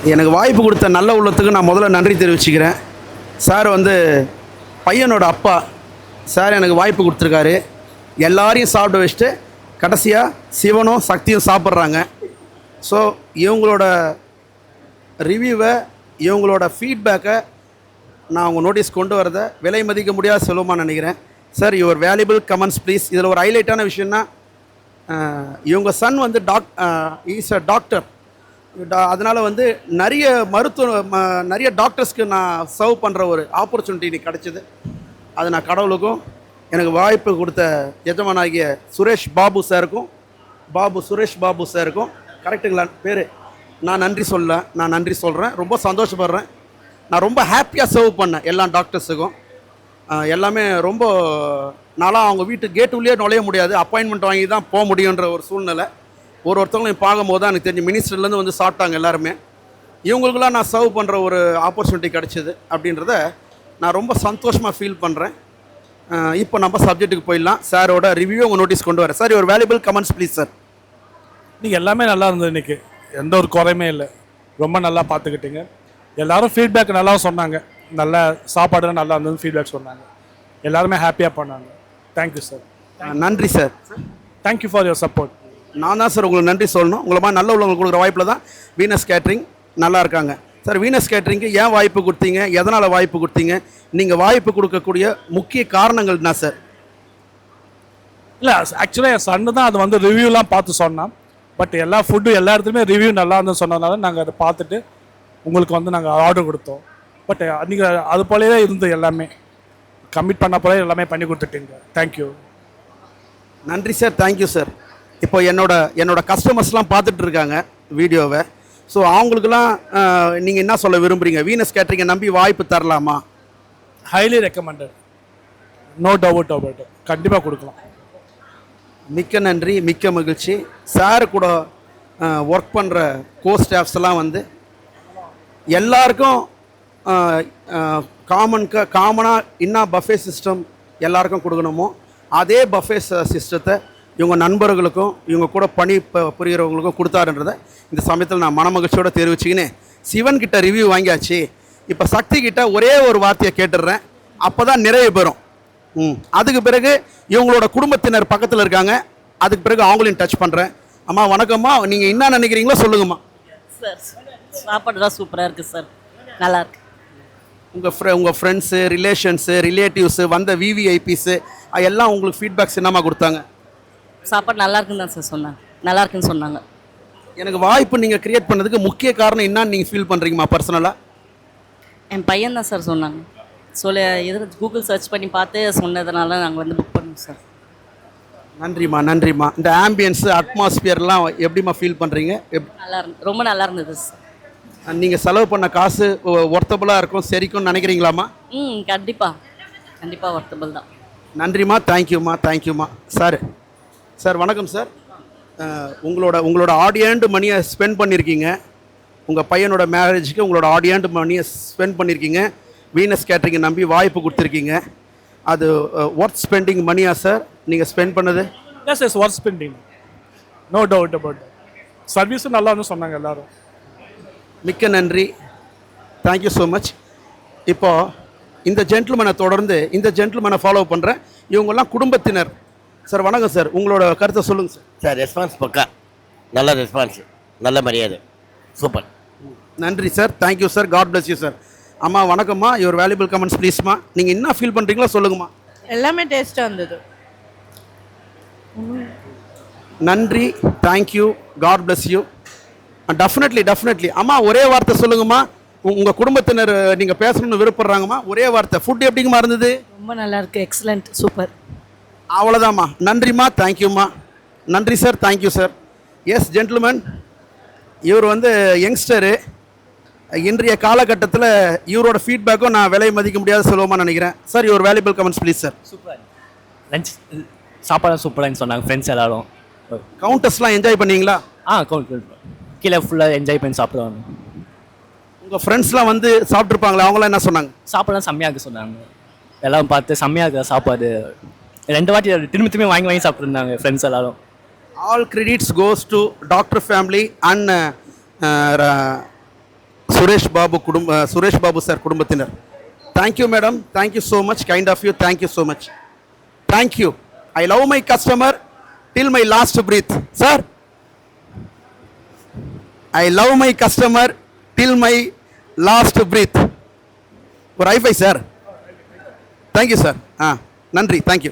எனக்கு வாய்ப்பு கொடுத்த நல்ல உள்ளத்துக்கு நான் முதல்ல நன்றி தெரிவிச்சுக்கிறேன். சார் வந்து பையனோட அப்பா சார் எனக்கு வாய்ப்பு கொடுத்துருக்காரு. எல்லாரையும் சாப்பிட வச்சுட்டு கடைசியாக சிவனும் சக்தியும் சாப்பிட்றாங்க. ஸோ இவங்களோட ரிவ்யூவை, இவங்களோட ஃபீட்பேக்கை நான் அவங்க நோட்டீஸ் கொண்டு வரதை விலை மதிக்க முடியாத செல்வமாக நினைக்கிறேன். Sir your valuable comments please. இதில் ஒரு ஹைலைட்டான விஷயம்னா, இவங்க சன் வந்து இஸ் அ டாக்டர். அதனால் வந்து நிறைய டாக்டர்ஸ்க்கு நான் சர்வ் பண்ணுற ஒரு ஆப்பர்ச்சுனிட்டி இன்னைக்கு கிடச்சிது. அது நான் கடவுளுக்கும் எனக்கு வாய்ப்பு கொடுத்த எஜமானாகிய சுரேஷ் பாபு சாருக்கும் கரெக்டுங்களா பேர், நான் நன்றி சொல்கிறேன். ரொம்ப சந்தோஷப்படுறேன். நான் ரொம்ப ஹாப்பியாக சர்வ் பண்ணேன் எல்லா டாக்டர்ஸுக்கும். எல்லாமே ரொம்ப நாளாக அவங்க வீட்டு கேட்டு உள்ளே நுழைய முடியாது, அப்பாயின்மெண்ட் வாங்கி தான் போக முடியுன்ற ஒரு சூழ்நிலை. ஒருத்தவங்களையும் பார்க்கும்போது தான் எனக்கு தெரிஞ்சு மினிஸ்டர்லேருந்து வந்து சாப்பிட்டாங்க எல்லாருமே. இவங்களுக்கெல்லாம் நான் சர்வ் பண்ணுற ஒரு ஆப்பர்ச்சுனிட்டி கிடச்சிது அப்படின்றத நான் ரொம்ப சந்தோஷமாக ஃபீல் பண்ணுறேன். இப்போ நம்ம சப்ஜெக்ட்டுக்கு போயிடலாம். சாரோட ரிவ்யூ உங்கள் நோட்டீஸ் கொண்டு வரேன். Sir your valuable comments please sir. நீங்கள் எல்லாமே நல்லா இருந்தது. இன்றைக்கி எந்த ஒரு குறையுமே இல்லை. ரொம்ப நல்லா பார்த்துக்கிட்டீங்க. எல்லோரும் ஃபீட்பேக் நல்லா சொன்னாங்க. நல்ல சாப்பாடு நல்லா இருந்ததுன்னு ஃபீட்பேக் சொன்னாங்க. எல்லாருமே ஹாப்பியாக பண்ணாங்க. Thank you sir. நன்றி sir. Thank you for your support. நான் தான் சார் உங்களுக்கு நன்றி சொல்லணும். உங்களை மாதிரி நல்ல உள்ளவங்களுக்கு கொடுக்குற வாய்ப்பில் தான் வீனஸ் கேட்ரிங் நல்லா இருக்காங்க. சார் வீனஸ் கேட்ரிங்க்கு ஏன் வாய்ப்பு கொடுத்தீங்க, எதனால் வாய்ப்பு கொடுத்தீங்க, நீங்கள் வாய்ப்பு கொடுக்கக்கூடிய முக்கிய காரணங்கள் என்ன சார்? இல்லை, ஆக்சுவலாக என் சன்னு தான் அது வந்து ரிவ்யூலாம் பார்த்து சொன்னான். பட் எல்லா ஃபுட்டு எல்லா இடத்துலையுமே ரிவ்யூ நல்லா இருந்துன்னு சொன்னதுனால நாங்கள் அதை பார்த்துட்டு உங்களுக்கு வந்து நாங்கள் ஆர்டர் கொடுத்தோம். பட் நீங்கள் அது போலவே இருந்து எல்லாமே கமிட் பண்ண போல எல்லாமே பண்ணி கொடுத்துட்டீங்க. தேங்க்யூ. நன்றி சார். Thank you sir. இப்போ என்னோட கஸ்டமர்ஸ்லாம் பார்த்துட்டு இருக்காங்க வீடியோவை. ஸோ அவங்களுக்குலாம் நீங்கள் என்ன சொல்ல விரும்புகிறீங்க? வீனஸ் கேட்ரிங்கை நம்பி வாய்ப்பு தரலாமா? Highly recommended, no doubt about. கண்டிப்பாக கொடுக்கலாம். மிக்க நன்றி, மிக்க மகிழ்ச்சி. சார் கூட ஒர்க் பண்ணுற ஸ்டாஃப்ஸ் எல்லாம் வந்து எல்லாருக்கும் காமனாக என்ன பஃபே சிஸ்டம் எல்லாருக்கும் கொடுக்கணுமோ அதே பஃபே சிஸ்டத்தை இவங்க நண்பர்களுக்கும் இவங்க கூட பணி புரிகிறவங்களுக்கும் கொடுத்தாருன்றதை இந்த சமயத்தில் நான் மனமகிழ்ச்சியோடு தெரிவிச்சுக்கின்னு சிவன்கிட்ட ரிவ்யூ வாங்கியாச்சு. இப்போ சக்தி கிட்ட ஒரே ஒரு வார்த்தையை கேட்டுடுறேன், அப்போ தான் நிறைவு பெறும். அதுக்கு பிறகு இவங்களோட குடும்பத்தினர் பக்கத்தில் இருக்காங்க, அதுக்கு பிறகு அவங்களையும் டச் பண்ணுறேன். அம்மா வணக்கம்மா, நீங்கள் என்ன நினைக்கிறீங்களோ சொல்லுங்கம்மா. சார் சாப்பாடு தான் சூப்பராக இருக்குது சார், நல்லா இருக்கு. உங்கள் ஃப்ரெண்ட்ஸு, ரிலேட்டிவ்ஸு, வந்த விவிஐபிஸு எல்லாம் உங்களுக்கு ஃபீட்பேக்ஸ் என்னம்மா கொடுத்தாங்க? சாப்பாடு நல்லா இருக்குன்னு தான் சார் சொன்னாங்க, நல்லா இருக்குன்னு சொன்னாங்க. எனக்கு வாய்ப்பு நீங்கள் க்ரியேட் பண்ணதுக்கு முக்கிய காரணம் என்னன்னு நீங்கள் ஃபீல் பண்ணுறீங்கம்மா பர்சனலாக? என் பையன் தான் சார் சொன்னாங்க. கூகுள் சர்ச் பண்ணி பார்த்து சொன்னதுனால நாங்கள் வந்து புக் பண்ணோம் சார். நன்றிம்மா. இந்த ஆம்பியன்ஸு, அட்மாஸ்பியர்லாம் எப்படிம்மா ஃபீல் பண்ணுறீங்க? ரொம்ப நல்லா இருந்தது சார். நீங்கள் செலவு பண்ண காசு ஒர்த்தபுளாக இருக்கும், சரிக்கும்னு நினைக்கிறீங்களாம்மா? கண்டிப்பாக ஒர்த்தபுள் தான். நன்றிம்மா. தேங்க்யூம்மா. சார் வணக்கம் சார். உங்களோட ஆடியண்ட் மணியை ஸ்பெண்ட் பண்ணியிருக்கீங்க. உங்கள் பையனோட மேரேஜுக்கு உங்களோட ஆடியண்ட் மணியை ஸ்பெண்ட் பண்ணியிருக்கீங்க. வீனஸ் கேட்ரிங்கை நம்பி வாய்ப்பு கொடுத்துருக்கீங்க. அது ஒர்த் ஸ்பெண்டிங் மணியா சார் நீங்கள் ஸ்பெண்ட் பண்ணது? Yes worth spending, no doubt about. சர்வீஸும் நல்லா இருந்துன்னு சொன்னாங்க எல்லோரும். மிக்க நன்றி. Thank you so much. இப்போது இந்த ஜென்டில்மேனை ஃபாலோ பண்ணுறேன். இவங்கெல்லாம் குடும்பத்தினர். சார் வணக்கம் சார், உங்களோட கருத்தை சொல்லுங்கள் சார். சார் ரெஸ்பான்ஸ் பக்கா, நல்ல ரெஸ்பான்ஸ், நல்ல மரியாதை, சூப்பர். நன்றி sir. Thank you sir. God bless you sir. அம்மா வணக்கம்மா. யுவர் வேல்யூபிள் கமெண்ட்ஸ் ப்ளீஸ்மா. நீங்கள் என்ன ஃபீல் பண்ணுறீங்களோ சொல்லுங்கம்மா. எல்லாமே டேஸ்ட்டாக இருந்தது. நன்றி. Thank you. God bless you. Definitely. அம்மா ஒரே வார்த்தை சொல்லுங்கம்மா. உங்கள் குடும்பத்தினர் நீங்கள் பேசணும்னு விருப்பப்படுறாங்கம்மா. ஒரே வார்த்தை. ஃபுட் எப்படிங்கம்மா இருந்தது? ரொம்ப நல்லா இருக்குது, எக்ஸலண்ட், சூப்பர். அவ்வளோதாம்மா. நன்றிம்மா. தேங்க்யூம்மா. நன்றி sir. Thank you sir. Yes gentleman, இவர் வந்து யங்ஸ்டரு. இன்றைய காலகட்டத்தில் இவரோட ஃபீட்பேக்கும் நான் விலை மதிக்க முடியாத சொல்லுவோமா நினைக்கிறேன். Sir your valuable comments please sir. Super lunch, சாப்பாடு சூப்பராக சொன்னாங்க ஃப்ரெண்ட்ஸ் எல்லாரும். கவுண்டர்ஸ்லாம் என்ஜாய் பண்ணீங்களா? கீழே ஃபுல்லாக என்ஜாய் பண்ணி சாப்பிடுவாங்க. உங்கள் ஃப்ரெண்ட்ஸ்லாம் வந்து சாப்பிட்ருப்பாங்களா? அவங்களாம் என்ன சொன்னாங்க? சாப்பாடுலாம் செம்மையாக இருக்கு சொன்னாங்க. எல்லாம் பார்த்து செம்மையாக இருக்கா சாப்பாடு. 2 வாட்டி திரும்பி வாங்கி சாப்பிட்ருந்தாங்க ஃப்ரெண்ட்ஸ் எல்லாரும். All credits goes to doctor family and Suresh Babu sir குடும்பத்தினர். Thank you madam, thank you so much, kind of you, thank you so much, thank you. I love my customer till my last breath. Sir, I love my customer till my last breath. ஒரு ஐஃபை sir. Thank you sir. நன்றி, thank you.